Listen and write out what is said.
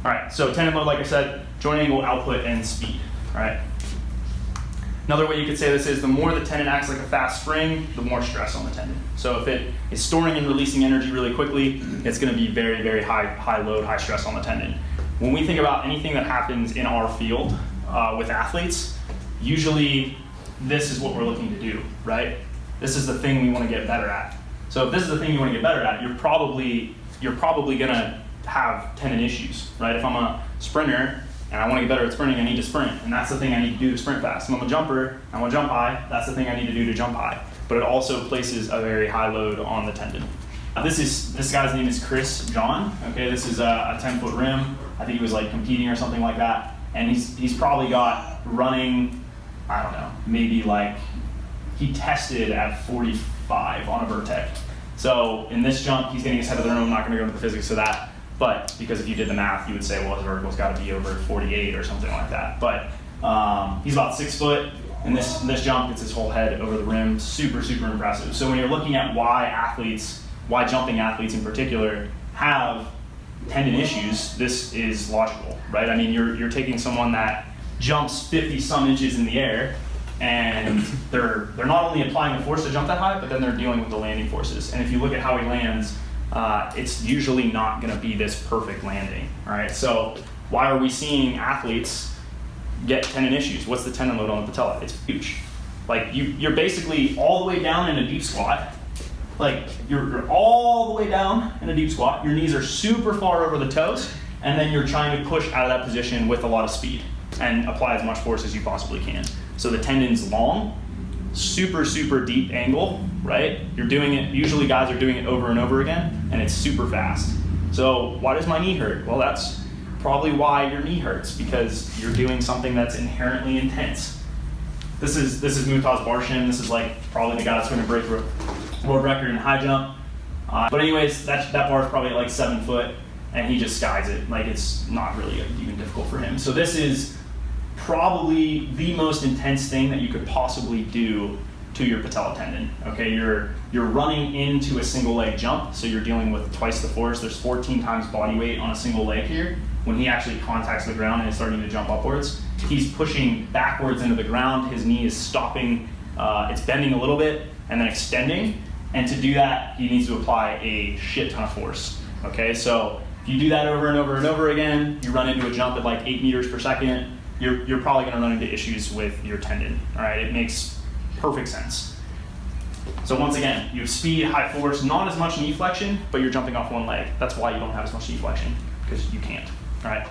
All right, so tendon load, like I said, joint angle, output, and speed. All right. Another way you could say this is the more the tendon acts like a fast spring, the more stress on the tendon. So if it is storing and releasing energy really quickly, it's going to be very, very high load, high stress on the tendon. When we think about anything that happens in our field with athletes, usually this is what we're looking to do, right? This is the thing we want to get better at. So if this is the thing you want to get better at, you're probably going to have tendon issues, right? If I'm a sprinter and I want to get better at sprinting, I need to sprint, and that's the thing I need to do to sprint fast. If I'm a jumper, I want to jump high, that's the thing I need to do to jump high. But it also places a very high load on the tendon. This guy's name is Chris John. Okay, this is a 10-foot rim. I think he was like competing or something like that, and he's probably got running, I don't know, maybe like he tested at 45 on a vertex. So in this jump, he's getting his head of the rim. I'm not going to go into the physics of that. But because if you did the math, you would say, well, his vertical's got to be over 48 or something like that. But he's about 6 foot. In this jump, gets his whole head over the rim. Super, super impressive. So when you're looking at why jumping athletes in particular have tendon issues, this is logical, right? I mean, you're taking someone that jumps 50 some inches in the air, and they're not only applying the force to jump that high, but then they're dealing with the landing forces. And if you look at how he lands, it's usually not going to be this perfect landing, all right? So why are we seeing athletes get tendon issues? What's the tendon load on the patella? It's huge. Like you're basically all the way down in a deep squat. Like you're all the way down in a deep squat. Your knees are super far over the toes, and then you're trying to push out of that position with a lot of speed and apply as much force as you possibly can. So the tendon's long, super, super deep angle, right? You're doing it, usually guys are doing it over and over again, and it's super fast. So why does my knee hurt? Well, that's probably why your knee hurts, because you're doing something that's inherently intense. This is Mutaz Barshin. This is like probably the guy that's going to break world record in high jump. But anyways, that bar is probably like 7 foot, and he just skies it. Like it's not really even difficult for him. So this is probably the most intense thing that you could possibly do to your patella tendon. Okay, you're running into a single leg jump, so you're dealing with twice the force. There's 14 times body weight on a single leg here. When he actually contacts the ground and is starting to jump upwards, he's pushing backwards into the ground. His knee is stopping, it's bending a little bit and then extending. And to do that, he needs to apply a shit ton of force. Okay, so if you do that over and over and over again, you run into a jump at like 8 meters per second, you're probably going to run into issues with your tendon. All right, it makes perfect sense. So once again, you have speed, high force, not as much knee flexion, but you're jumping off one leg. That's why you don't have as much knee flexion, because you can't. All right.